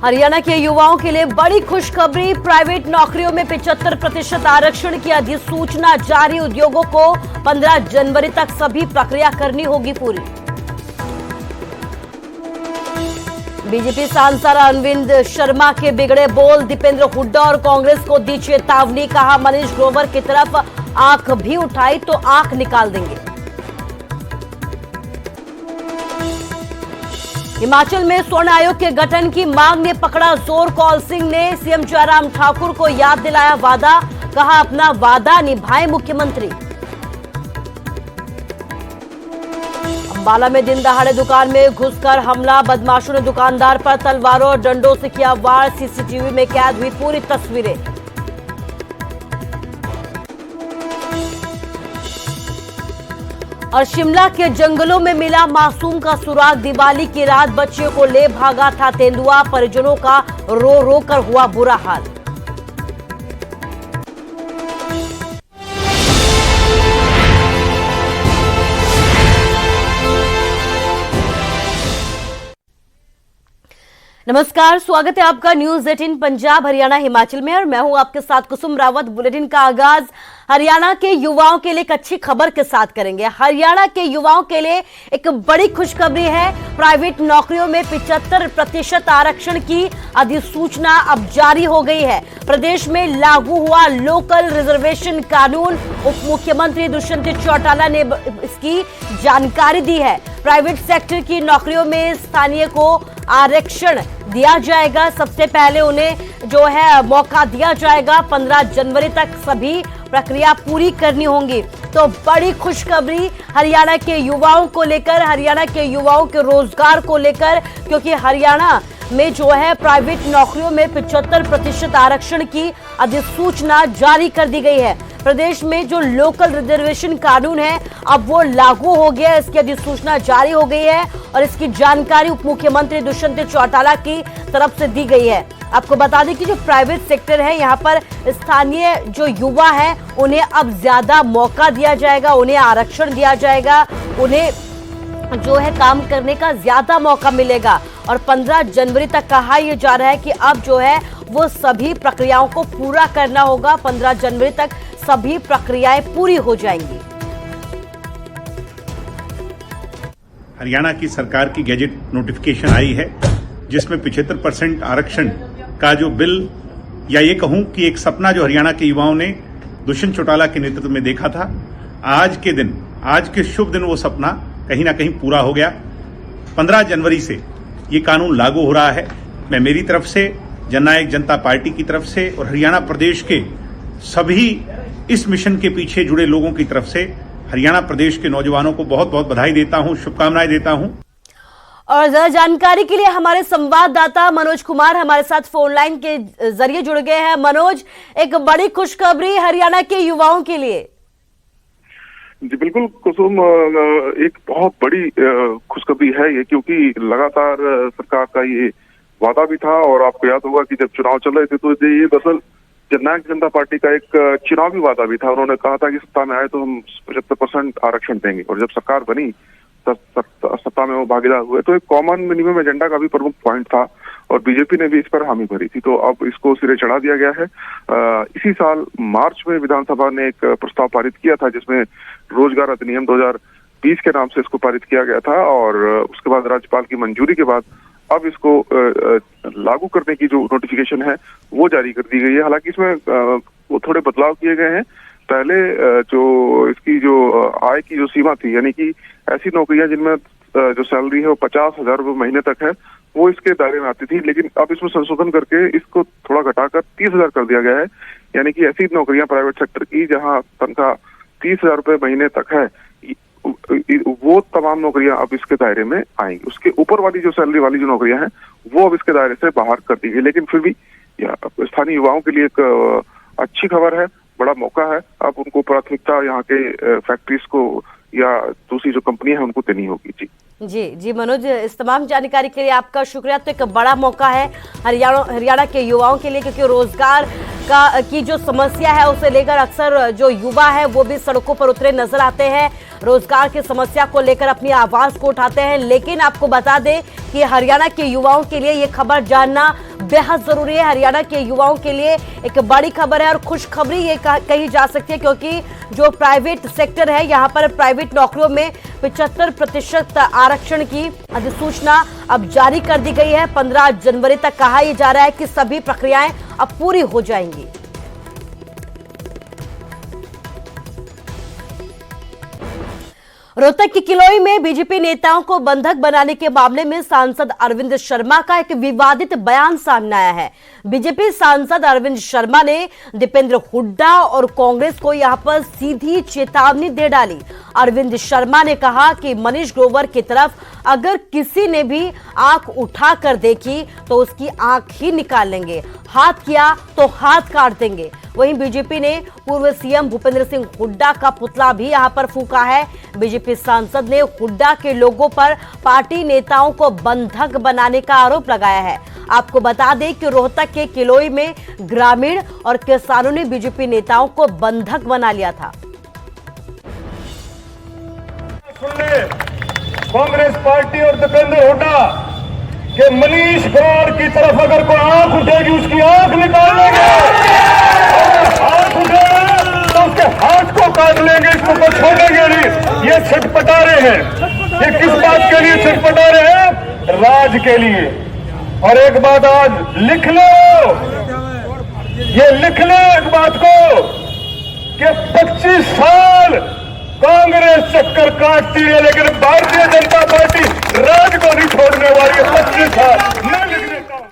हरियाणा के युवाओं के लिए बड़ी खुशखबरी। प्राइवेट नौकरियों में 75% आरक्षण की अधिसूचना जारी। उद्योगों को 15 जनवरी तक सभी प्रक्रिया करनी होगी पूरी। बीजेपी सांसद अरविंद शर्मा के बिगड़े बोल। दीपेंद्र हुड्डा और कांग्रेस को दी चेतावनी। कहा, मनीष ग्रोवर की तरफ आंख भी उठाई तो आंख निकाल देंगे। हिमाचल में स्वर्ण आयोग के गठन की मांग ने पकड़ा जोर। कौल सिंह ने सीएम जयराम ठाकुर को याद दिलाया वादा। कहा, अपना वादा निभाए मुख्यमंत्री। अंबाला में दिन दहाड़े दुकान में घुसकर हमला। बदमाशों ने दुकानदार पर तलवारों और डंडों से किया वार। सीसीटीवी में कैद हुई पूरी तस्वीरें। और शिमला के जंगलों में मिला मासूम का सुराग। दिवाली की रात बच्चियों को ले भागा था तेंदुआ। परिजनों का रो रो कर हुआ बुरा हाल। नमस्कार, स्वागत है आपका न्यूज 18 पंजाब हरियाणा हिमाचल में और मैं हूं आपके साथ कुसुम रावत। बुलेटिन का आगाज हरियाणा के युवाओं के लिए एक अच्छी खबर के साथ करेंगे। हरियाणा के युवाओं के लिए एक बड़ी खुशखबरी है। प्राइवेट नौकरियों में 75% आरक्षण की अधिसूचना अब जारी हो गई है। प्रदेश में लागू हुआ लोकल रिजर्वेशन कानून। उप मुख्यमंत्री दुष्यंत चौटाला ने इसकी जानकारी दी है। प्राइवेट सेक्टर की नौकरियों में स्थानीय को आरक्षण दिया जाएगा। सबसे पहले उन्हें जो है मौका दिया जाएगा। 15 जनवरी तक सभी प्रक्रिया पूरी करनी होगी। तो बड़ी खुशखबरी हरियाणा के युवाओं को लेकर, हरियाणा के युवाओं के रोजगार को लेकर, क्योंकि हरियाणा में जो है प्राइवेट नौकरियों में 75% आरक्षण की अधिसूचना जारी कर दी गई है। प्रदेश में जो लोकल रिजर्वेशन कानून है अब वो लागू हो गया है। इसकी अधिसूचना जारी हो गई है और इसकी जानकारी उप मुख्यमंत्री दुष्यंत चौटाला की तरफ से दी गई है। आपको बता दें कि जो प्राइवेट सेक्टर है यहाँ पर स्थानीय जो युवा है उन्हें अब ज्यादा मौका दिया जाएगा, उन्हें आरक्षण दिया जाएगा, उन्हें जो है काम करने का ज्यादा मौका मिलेगा। और 15 जनवरी तक कहा यह जा रहा है कि अब जो है वो सभी प्रक्रियाओं को पूरा करना होगा। 15 जनवरी तक सभी प्रक्रियाएं पूरी हो जाएंगी। हरियाणा की सरकार की गैजेट नोटिफिकेशन आई है जिसमें 75% आरक्षण का जो बिल, या ये कहूं कि एक सपना जो हरियाणा के युवाओं ने दुष्यंत चौटाला के नेतृत्व में देखा था, आज के दिन, आज के शुभ दिन वो सपना कहीं ना कहीं पूरा हो गया। 15 जनवरी से ये कानून लागू हो रहा है। मैं मेरी तरफ से, जननायक जनता पार्टी की तरफ से और हरियाणा प्रदेश के सभी इस मिशन के पीछे जुड़े लोगों की तरफ से हरियाणा प्रदेश के नौजवानों को बहुत बहुत बधाई देता हूं, शुभकामनाएं देता हूं। और ज्यादा जानकारी के लिए हमारे संवाददाता मनोज कुमार हमारे साथ फोन लाइन के जरिए जुड़ गए हैं। मनोज, एक बड़ी खुशखबरी हरियाणा के युवाओं के लिए। जी बिल्कुल कुसुम, एक बहुत बड़ी खुशखबरी है ये, क्योंकि लगातार सरकार का ये वादा भी था। और आपको याद होगा कि जब चुनाव चल रहे थे तो ये दरअसल जननायक जनता पार्टी का एक चुनावी वादा भी था। उन्होंने कहा था कि सत्ता में आए तो हम 75% आरक्षण देंगे। और जब सरकार बनी, सत्ता में वो भागीदार हुए, तो एक कॉमन मिनिमम एजेंडा का भी प्रमुख पॉइंट था और बीजेपी ने भी इस पर हामी भरी थी। तो अब इसको सिरे चढ़ा दिया गया है। इसी साल मार्च में विधानसभा ने एक प्रस्ताव पारित किया था जिसमें रोजगार अधिनियम 2020 के नाम से इसको पारित किया गया था। और उसके बाद राज्यपाल की मंजूरी के बाद अब इसको लागू करने की जो नोटिफिकेशन है वो जारी कर दी गई है। हालांकि इसमें वो थोड़े बदलाव किए गए हैं। पहले जो इसकी जो आय की जो सीमा थी, यानी कि ऐसी नौकरियां जिनमें जो सैलरी है वो 50,000 रुपये महीने तक है, वो इसके दायरे में आती थी। लेकिन अब इसमें संशोधन करके इसको थोड़ा घटाकर 30,000 कर दिया गया है। यानी कि ऐसी नौकरियां प्राइवेट सेक्टर की जहां तनख्वाह 30,000 रुपये महीने तक है, वो तमाम नौकरियां अब इसके दायरे में आएंगी। उसके ऊपर वाली जो सैलरी वाली जो नौकरियां हैं वो अब इसके दायरे से बाहर कर दी गई। लेकिन फिर भी स्थानीय युवाओं के लिए एक अच्छी खबर है, बड़ा मौका है। अब उनको प्राथमिकता यहाँ के फैक्ट्रीज को या दूसरी जो कंपनियां हैं उनको देनी होगी। जी मनोज, इस तमाम जानकारी के लिए आपका शुक्रिया। तो एक बड़ा मौका है हरियाणा के युवाओं के लिए, क्योंकि रोजगार की जो समस्या है उसे लेकर अक्सर जो युवा है वो भी सड़कों पर उतरे नजर आते हैं, रोजगार की समस्या को लेकर अपनी आवाज को उठाते हैं। लेकिन आपको बता दें कि हरियाणा के युवाओं के लिए ये खबर जानना बेहद जरूरी है। हरियाणा के युवाओं के लिए एक बड़ी खबर है और खुशखबरी ये कही जा सकती है, क्योंकि जो प्राइवेट सेक्टर है यहाँ पर प्राइवेट नौकरियों में 75% आरक्षण की अधिसूचना अब जारी कर दी गई है। 15 जनवरी तक कहा यह जा रहा है कि सभी प्रक्रियाएं अब पूरी हो जाएंगी। रोहतक की किलोई में बीजेपी नेताओं को बंधक बनाने के मामले में सांसद अरविंद शर्मा का एक विवादित बयान सामने आया है। बीजेपी सांसद अरविंद शर्मा ने दीपेंद्र हुड्डा और कांग्रेस को यहां पर सीधी चेतावनी दे डाली। अरविंद शर्मा ने कहा कि मनीष ग्रोवर की तरफ अगर किसी ने भी आंख उठाकर देखी तो उसकी आंख ही निकाल लेंगे, हाथ किया तो हाथ काट देंगे। वहीं बीजेपी ने पूर्व सीएम भूपेंद्र सिंह हुड्डा का पुतला भी यहां पर फूंका है। बीजेपी सांसद ने हुड्डा के लोगों पर पार्टी नेताओं को बंधक बनाने का आरोप लगाया है। आपको बता दें कि रोहतक के किलोई में ग्रामीण और किसानों ने बीजेपी नेताओं को बंधक बना लिया था। कांग्रेस पार्टी और दीपेंद्र हुड्डा के मनीष ग्रोवर की तरफ अगर कोई आंख उठेगी उसकी आंख निकाल लेंगे, हाथ उठेगा तो उसके हाथ को काट लेंगे, इसको तो छोड़ेंगे नहीं। ये छटपटा रहे हैं, ये किस बात के लिए छटपटा रहे हैं? राज के लिए। और एक बात आज लिख लो, ये लिख लो एक बात को कि 25 साल कांग्रेस चक्कर काटती है लेकिन भारतीय जनता पार्टी राज को नहीं छोड़ने वाली है। 25 साल मैं लिख देता हूं।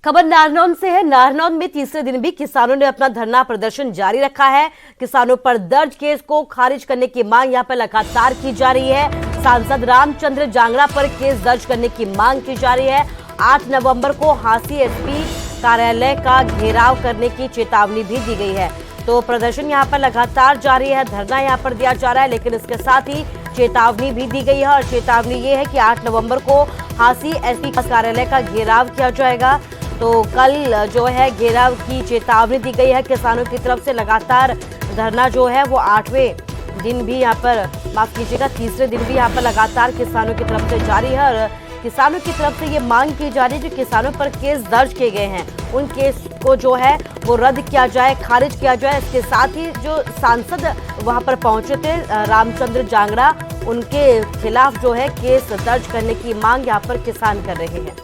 खबर नारनौल से है। नारनौल में तीसरे दिन भी किसानों ने अपना धरना प्रदर्शन जारी रखा है। किसानों पर दर्ज केस को खारिज करने की मांग यहां पर लगातार की जा रही है। सांसद रामचंद्र जांगड़ा पर केस दर्ज करने की मांग की जा रही है। 8 नवंबर को हांसी एसपी कार्यालय का घेराव करने की चेतावनी भी दी गई है। तो प्रदर्शन यहां पर लगातार जारी है, धरना यहां पर दिया जा रहा है, लेकिन इसके साथ ही चेतावनी भी दी गई है। और चेतावनी ये है कि 8 नवंबर को हांसी एसपी कार्यालय का घेराव किया जाएगा। तो कल जो है घेराव की चेतावनी दी गई है किसानों की तरफ से। लगातार धरना जो है वो 8वें दिन भी यहाँ पर, माफ कीजिएगा, तीसरे दिन भी यहाँ पर लगातार किसानों की तरफ से जारी है। और किसानों की तरफ से ये मांग की जा रही है जो किसानों पर केस दर्ज किए गए हैं उन केस को जो है वो रद्द किया जाए, खारिज किया जाए। इसके साथ ही जो सांसद वहां पर पहुंचे थे रामचंद्र जांगड़ा, उनके खिलाफ जो है केस दर्ज करने की मांग यहाँ पर किसान कर रहे हैं।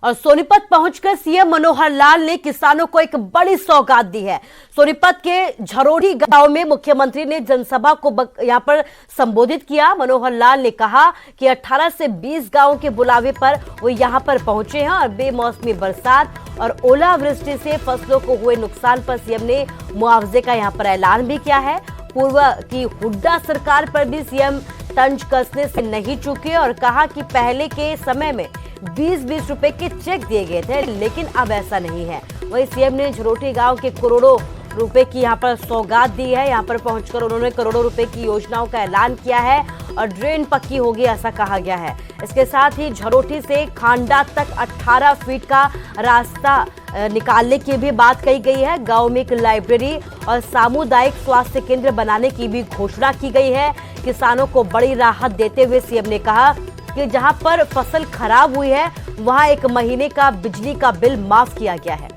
और सोनीपत पहुंचकर सीएम मनोहर लाल ने किसानों को एक बड़ी सौगात दी है। सोनीपत के झरोड़ी गांव में मुख्यमंत्री ने जनसभा को यहां पर संबोधित किया। मनोहर लाल ने कहा कि 18 से 20 गांवों के बुलावे पर वो यहां पर पहुंचे हैं और बेमौसमी बरसात और ओलावृष्टि से फसलों को हुए नुकसान पर सीएम ने मुआवजे का यहां पर ऐलान भी किया है। पूर्व की हुड्डा सरकार पर भी सीएम तंज कसने से नहीं चूके और कहा कि पहले के समय में 20-20 रुपए के चेक दिए गए थे, लेकिन अब ऐसा नहीं है। वहीं सीएम ने झरोटी गांव के करोड़ों रुपए की यहां पर सौगात दी है। यहां पर पहुंचकर उन्होंने करोड़ों रुपए की योजनाओं का ऐलान किया है और ड्रेन पक्की होगी ऐसा कहा गया है। इसके साथ ही झरोटी से खांडा तक 18 फीट का रास्ता निकालने की भी बात कही गई है। गांव में एक लाइब्रेरी और सामुदायिक स्वास्थ्य केंद्र बनाने की भी घोषणा की गई है। किसानों को बड़ी राहत देते हुए सीएम ने कहा कि जहां पर फसल खराब हुई है वहां 1 महीने का बिजली का बिल माफ किया गया है।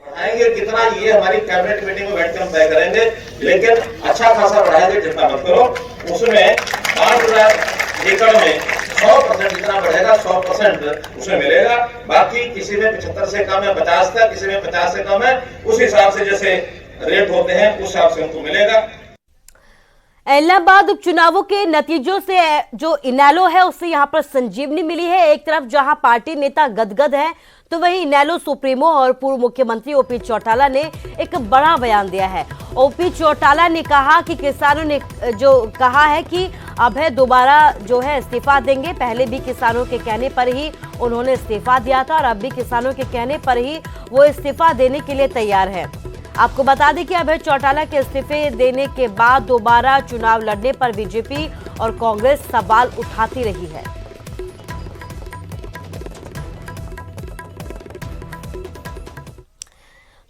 बढ़ाएंगे कितना ये हमारी कैबिनेट मीटिंग में बैठकर हम तय करेंगे, लेकिन अच्छा खासा बढ़ाएंगे, चिंता मत करो। उसमें 5,000 एकड़ में 100% जितना बढ़ेगा 100% उसमें मिलेगा। बाकी किसी में 75 से कम है, 50 तक, किसी में 50 से कम है, उस हिसाब से जैसे रेट होते हैं उस हिसाब से हमको मिलेगा। इलाहाबाद उपचुनावों के नतीजों से जो इनेलो है उससे यहां पर संजीवनी मिली है। एक तरफ जहां पार्टी नेता गदगद हैं तो वहीं इनेलो सुप्रीमो और पूर्व मुख्यमंत्री ओपी चौटाला ने एक बड़ा बयान दिया है। ओपी चौटाला ने कहा कि किसानों ने जो कहा है कि अब है दोबारा जो है इस्तीफा देंगे। पहले भी किसानों के कहने पर ही उन्होंने इस्तीफा दिया था और अब भी किसानों के कहने पर ही वो इस्तीफा देने के लिए तैयार है। आपको बता दें कि अभय चौटाला के इस्तीफे देने के बाद दोबारा चुनाव लड़ने पर बीजेपी और कांग्रेस सवाल उठाती रही है।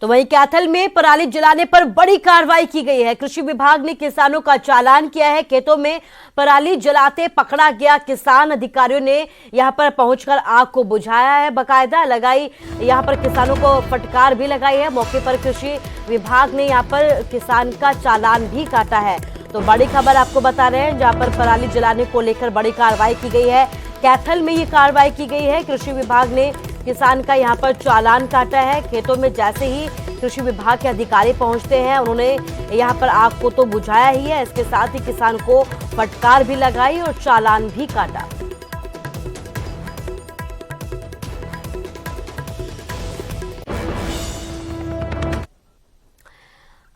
तो वहीं कैथल में पराली जलाने पर बड़ी कार्रवाई की गई है। कृषि विभाग ने किसानों का चालान किया है। खेतों में पराली जलाते पकड़ा गया किसान, अधिकारियों ने यहां पर पहुंचकर आग को बुझाया है, बकायदा लगाई यहां पर किसानों को फटकार भी लगाई है। मौके पर कृषि विभाग ने यहां पर किसान का चालान भी काटा है। तो बड़ी खबर आपको बता रहे हैं, जहां पर पराली जलाने को लेकर बड़ी कार्रवाई की गई है। कैथल में ये कार्रवाई की गई है। कृषि विभाग ने किसान का यहां पर चालान काटा है। खेतों में जैसे ही कृषि विभाग के अधिकारी पहुंचते हैं, उन्होंने यहां पर आग को तो बुझाया ही है, इसके साथ ही किसान को फटकार भी लगाई और चालान भी काटा।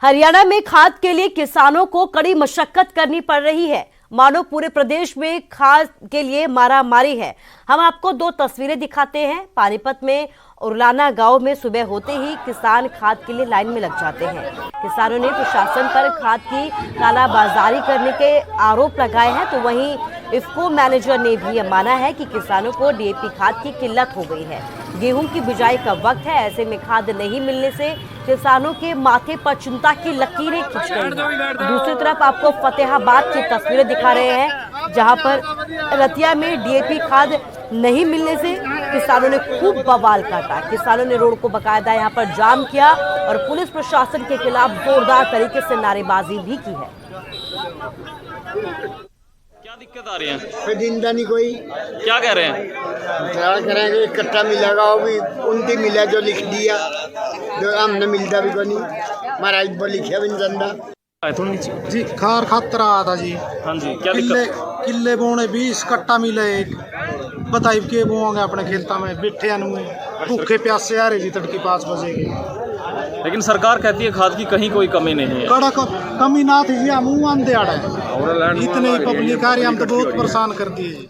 हरियाणा में खाद के लिए किसानों को कड़ी मशक्कत करनी पड़ रही है। मानो पूरे प्रदेश में खाद के लिए मारामारी है। हम आपको दो तस्वीरें दिखाते हैं। पानीपत में उरलाना गांव में सुबह होते ही किसान खाद के लिए लाइन में लग जाते हैं। किसानों ने प्रशासन पर खाद की कालाबाजारी करने के आरोप लगाए हैं। तो वहीं इफ्को मैनेजर ने भी यह माना है कि किसानों को डीएपी खाद की किल्लत हो गई है। गेहूं की बिजाई का वक्त है, ऐसे में खाद नहीं मिलने से किसानों के माथे पर चिंता की लकीरें खिंच गई हैं। दूसरी तरफ आपको फतेहाबाद की तस्वीरें दिखा रहे हैं, जहां पर रतिया में डीएपी खाद नहीं मिलने से किसानों ने खूब बवाल काटा। किसानों ने रोड को बकायदा यहां पर जाम किया और पुलिस प्रशासन के खिलाफ जोरदार तरीके से नारेबाजी भी की है। क्या दिक्कत आ रही है? परिंदा नहीं कोई। क्या कह रहे हैं? क्या करेंगे, इकट्ठा मिलेगा वो भी उनकी मिला जो लिख दिया, जो हमने मिलता भी को नहीं, हमारा वो लिखे भी नहीं जानता। जी खार खातर आया था जी। हाँ जी, क्या दिक्कत? किले बोने 20 कट्टा मिले, बताइए के बोंगे अपने खेलता में बैठे भूखे प्यासे आ रहे जी तड़की 5 बजे की। लेकिन सरकार कहती है खाद की कहीं कोई कमी नहीं है। कड़क कमी ना थी जी, हम आंधे आड़े इतने ही पब्लिक आ रही, हम तो बहुत परेशान कर दिए जी।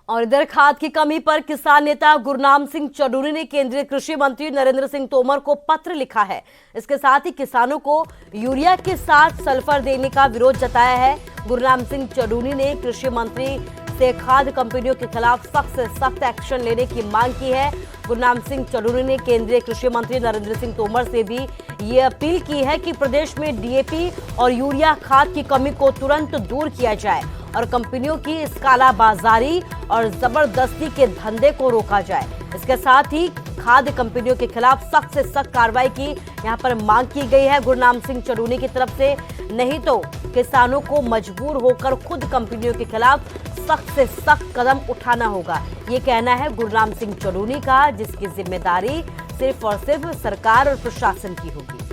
और इधर खाद की कमी पर किसान नेता गुरनाम सिंह चडूरी ने केंद्रीय कृषि मंत्री नरेंद्र सिंह तोमर को पत्र लिखा है। इसके साथ ही किसानों को यूरिया के साथ सल्फर देने का विरोध जताया है। गुरनाम सिंह चडूरी ने कृषि मंत्री से खाद कंपनियों के खिलाफ सख्त से सख्त एक्शन लेने की मांग की है। गुरनाम सिंह चडूरी ने केंद्रीय कृषि मंत्री नरेंद्र सिंह तोमर से भी ये अपील की है कि प्रदेश में डीएपी और यूरिया खाद की कमी को तुरंत दूर किया जाए और कंपनियों की इस कालाबाजारी और जबरदस्ती के धंधे को रोका जाए। इसके साथ ही खाद कंपनियों के खिलाफ सख्त से सख्त कार्रवाई की यहां पर मांग की गई है गुरनाम सिंह चडूरी की तरफ से। नहीं तो किसानों को मजबूर होकर खुद कंपनियों के खिलाफ सख्त से सख्त कदम उठाना होगा, ये कहना है गुरनाम सिंह चडूरी का, जिसकी जिम्मेदारी सिर्फ और सिर्फ सरकार और प्रशासन की होगी।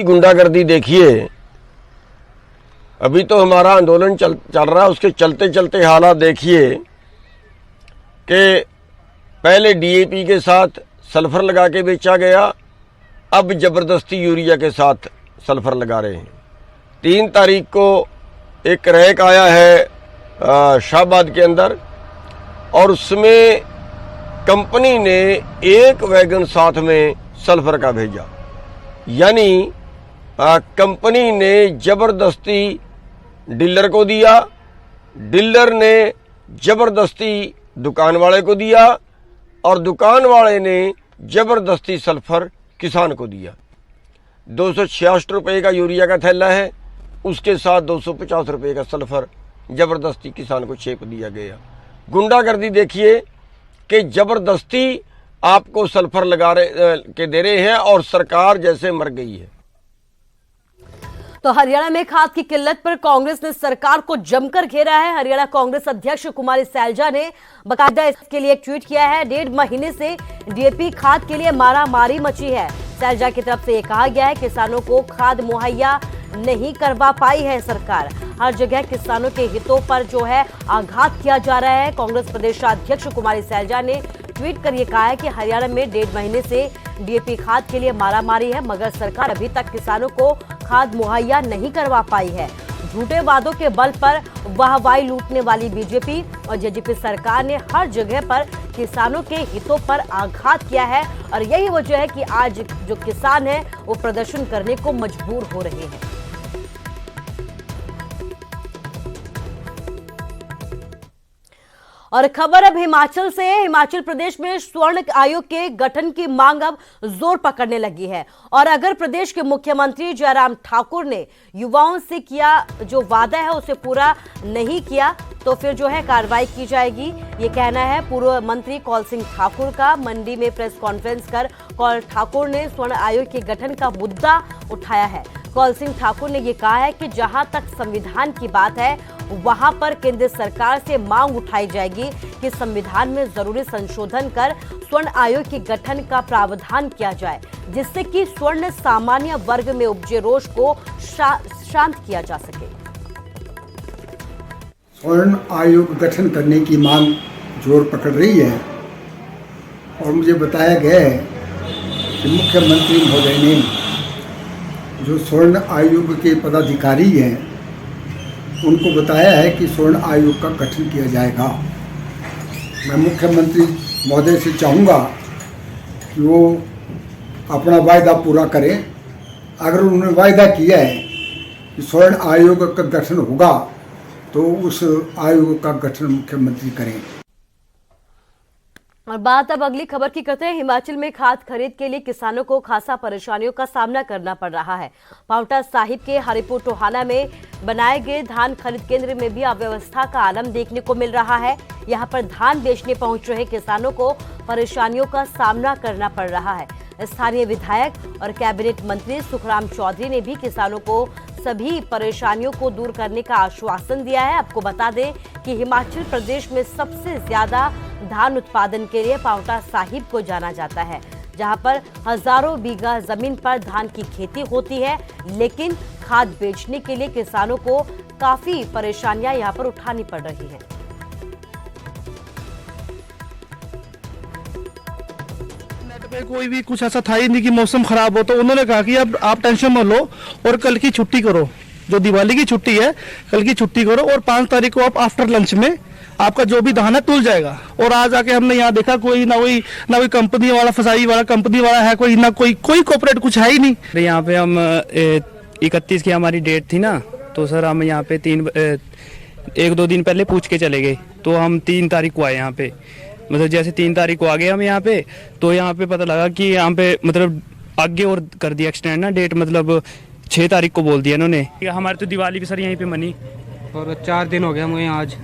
गुंडागर्दी देखिए, अभी तो हमारा आंदोलन चल रहा है, उसके चलते चलते हालात देखिए कि पहले डीएपी के साथ सल्फर लगा के बेचा गया, अब जबरदस्ती यूरिया के साथ सल्फर लगा रहे हैं। 3 तारीख को एक रैक आया है शाहबाद के अंदर और उसमें कंपनी ने 1 वैगन साथ में सल्फर का भेजा, यानी कंपनी ने जबरदस्ती डीलर को दिया, डीलर ने जबरदस्ती दुकान वाले को दिया और दुकान वाले ने जबरदस्ती सल्फर किसान को दिया। 266 रुपये का यूरिया का थैला है, उसके साथ 250 रुपये का सल्फर जबरदस्ती किसान को छेप दिया गया। गुंडागर्दी देखिए कि जबरदस्ती आपको सल्फर लगा के दे रहे हैं और सरकार जैसे मर गई है। तो हरियाणा में खाद की किल्लत पर कांग्रेस ने सरकार को जमकर घेरा है। हरियाणा कांग्रेस अध्यक्ष कुमारी सैलजा ने बकायदा इसके लिए एक ट्वीट किया है। 1.5 महीने से डीएपी खाद के लिए मारामारी मची है। सैलजा की तरफ से यह कहा गया है किसानों को खाद मुहैया नहीं करवा पाई है सरकार। हर जगह किसानों के हितों पर जो है आघात किया जा रहा है। कांग्रेस प्रदेशाध्यक्ष कुमारी सैलजा ने ट्वीट कर यह कहा है कि हरियाणा में 1.5 महीने से डीएपी खाद के लिए मारामारी है, मगर सरकार अभी तक किसानों को खाद मुहैया नहीं करवा पाई है। झूठे वादों के बल पर वाहवाही लूटने वाली बीजेपी और जेजेपी सरकार ने हर जगह पर किसानों के हितों पर आघात किया है और यही वजह है कि आज जो किसान हैं वो प्रदर्शन करने को मजबूर हो रहे हैं। और खबर अब हिमाचल से। हिमाचल प्रदेश में स्वर्ण आयोग के गठन की मांग अब जोर पकड़ने लगी है और अगर प्रदेश के मुख्यमंत्री जयराम ठाकुर ने युवाओं से किया जो वादा है उसे पूरा नहीं किया तो फिर जो है कार्रवाई की जाएगी। ये कहना है पूर्व मंत्री कौल सिंह ठाकुर का। मंडी में प्रेस कॉन्फ्रेंस कर कौल ठाकुर ने स्वर्ण आयोग के गठन का मुद्दा उठाया है। कौल सिंह ठाकुर ने ये कहा है कि जहां तक संविधान की बात है वहां पर केंद्र सरकार से मांग उठाई जाएगी कि संविधान में जरूरी संशोधन कर स्वर्ण आयोग के गठन का प्रावधान किया जाए जिससे कि स्वर्ण सामान्य वर्ग में उपजे रोष को शांत किया जा सके। स्वर्ण आयोग गठन करने की मांग जोर पकड़ रही है और मुझे बताया गया है कि मुख्यमंत्री महोदय ने जो स्वर्ण आयोग के पदाधिकारी हैं उनको बताया है कि स्वर्ण आयोग का गठन किया जाएगा। मैं मुख्यमंत्री महोदय से चाहूँगा कि वो अपना वायदा पूरा करें। अगर उन्होंने वायदा किया है कि स्वर्ण आयोग का गठन होगा तो उस आयोग का गठन मुख्यमंत्री करें। और बात अब अगली खबर की करते हैं। हिमाचल में खाद खरीद के लिए किसानों को खासा परेशानियों का सामना करना पड़ रहा है। पांवटा साहिब के हरिपुर टोहाना में बनाए गए धान खरीद केंद्र में भी अव्यवस्था का आलम देखने को मिल रहा है। यहां पर धान बेचने पहुंच रहे किसानों को परेशानियों का सामना करना पड़ रहा है। स्थानीय विधायक और कैबिनेट मंत्री सुखराम चौधरी ने भी किसानों को सभी परेशानियों को दूर करने का आश्वासन दिया है। आपको बता दें कि हिमाचल प्रदेश में सबसे ज्यादा धान उत्पादन के लिए पांवटा साहिब को जाना जाता है, जहां पर हजारों बीघा जमीन पर धान की खेती होती है, लेकिन खाद बेचने के लिए किसानों को काफी परेशानियां यहां पर उठानी पड़ रही हैं। कोई भी कुछ ऐसा था ही नहीं कि मौसम खराब हो, तो उन्होंने कहा कि अब आप टेंशन मत लो और कल की छुट्टी करो, जो दिवाली की छुट्टी है कल की छुट्टी करो और 5 तारीख को आप आफ्टर लंच में आपका जो भी धान है तुल जाएगा। और आज आके हमने यहाँ देखा कोई ना कोई कंपनी वाला फसाई वाला कंपनी वाला है, कोई ना कोई कोऑपरेट कुछ है ही नहीं। यहाँ पे हम 31 की हमारी डेट थी ना, तो सर हम यहाँ पे 1-2 दिन पहले पूछ के चले गए, तो हम 3 तारीख को आए यहाँ पे। मतलब जैसे 3 तारीख को आ गए हम यहाँ पे, तो यहाँ पे पता लगा कि यहाँ पे मतलब आगे और कर दिया एक्सटेंड ना डेट, मतलब 6 तारीख को बोल दिया इन्होंने। हमारी तो दिवाली भी सर यहीं पे मनी और 4 दिन हो गया मुझे। आज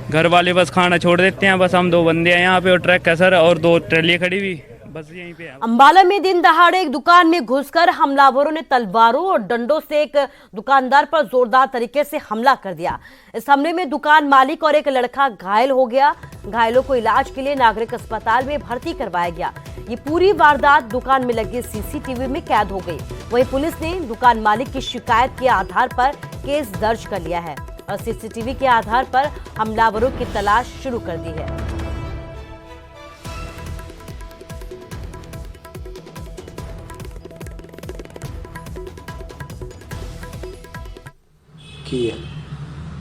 घर वाले बस खाना छोड़ देते हैं, बस हम 2 बंदे हैं यहाँ पे और ट्रक है सर और 2 ट्रैलियाँ खड़ी हुई, बस यहीं पे है। अंबाला में दिन दहाड़े एक दुकान में घुसकर हमलावरों ने तलवारों और डंडों से एक दुकानदार पर जोरदार तरीके से हमला कर दिया। इस हमले में दुकान मालिक और एक लड़का घायल हो गया। घायलों को इलाज के लिए नागरिक अस्पताल में भर्ती करवाया गया। ये पूरी वारदात दुकान में लगे सीसीटीवी में कैद हो गई। वहीं पुलिस ने दुकान मालिक की शिकायत के आधार पर केस दर्ज कर लिया है और सीसीटीवी के आधार पर हमलावरों की तलाश शुरू कर दी है।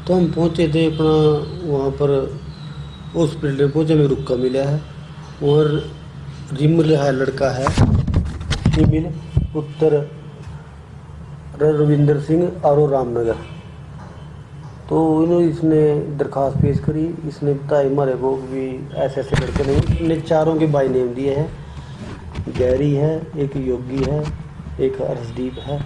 तो हम पहुंचे थे अपना वहाँ पर हॉस्पिटल में पहुंचे, में रुका मिला है और रिमल है लड़का है फीमेल पुत्र रविंदर सिंह और रामनगर। तो इन्होंने इसने दरखास्त पेश करी। इसने बताया हमारे को भी ऐसे लड़के नहीं, इसने 4 के बाई नेम दिए हैं। गैरी है, एक योगी है, एक अर्शदीप है।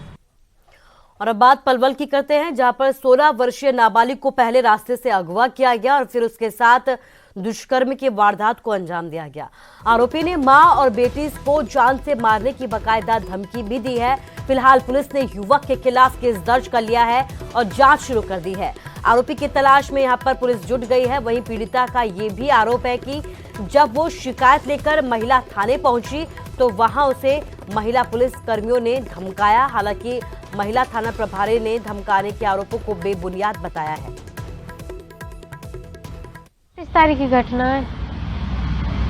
और अब बात पलवल की करते हैं, जहां पर 16 वर्षीय नाबालिग को पहले रास्ते से अगवा किया गया और फिर उसके साथ दुष्कर्म की वारदात को अंजाम दिया गया। आरोपी ने मां और बेटी को जान से मारने की बाकायदा धमकी भी दी है। फिलहाल पुलिस ने युवक के खिलाफ केस दर्ज कर लिया है और जांच शुरू कर दी है। आरोपी की तलाश में यहां पर पुलिस जुट गई है। वहीं पीड़िता का ये भी आरोप है कि जब वो शिकायत लेकर महिला थाने पहुंची तो वहां उसे महिला पुलिस कर्मियों ने धमकाया। हालांकि महिला थाना प्रभारी ने धमकाने के आरोपों को बेबुनियाद बताया है। 30 तारीख की घटना है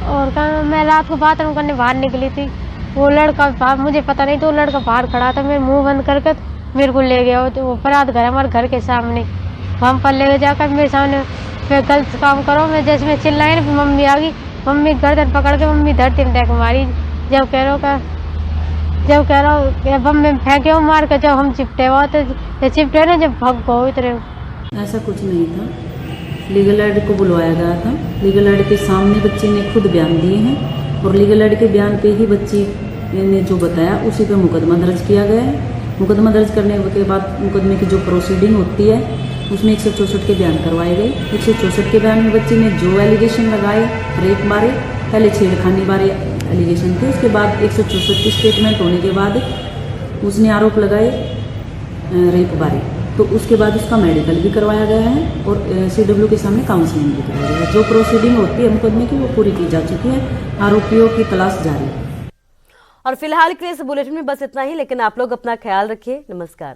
और मैं रात को बाथरूम करने बाहर निकली थी। वो लड़का मुझे पता नहीं, तो लड़का बाहर खड़ा था, मेरे मुंह बंद करके मेरे को ले गया। वो फराद घर हमारे घर के सामने, वहाँ पर ले जाकर मेरे सामने फिर गलत काम करो। मैं जैसे मैं चिल्लाई ना, मम्मी आ गई, मम्मी गर्दन पकड़ के मम्मी धरती में टैक मारी। जब कह रहा हूँ बम में फेंके हो मार कर, जब हम चिपटे हुआ तो चिपटे ना, जब भग गो इतने। ऐसा कुछ नहीं था, लीगल एड को बुलवाया गया था। लीगल एड के सामने बच्ची ने खुद बयान दिए हैं और लीगल एड के बयान पे ही बच्ची ने जो बताया उसी पे मुकदमा दर्ज किया गया है। मुकदमा दर्ज करने के बाद मुकदमे की जो प्रोसीडिंग होती है उसमें 164 के बयान करवाए गए। 164 के बयान में बच्ची ने जो एलिगेशन लगाए रेप बारे, पहले छेड़खानी बारे एलिगेशन थे, उसके बाद 164 की स्टेटमेंट होने के बाद उसने आरोप लगाए रेप बारे, तो उसके बाद उसका मेडिकल भी करवाया गया है और CW के सामने काउंसलिंग भी करवाया गया है। जो प्रोसीडिंग होती है मुकदमे की वो पूरी की जा चुकी है। आरोपियों की तलाश जारी है। और फिलहाल के इस बुलेटिन में बस इतना ही, लेकिन आप लोग अपना ख्याल रखिए। नमस्कार।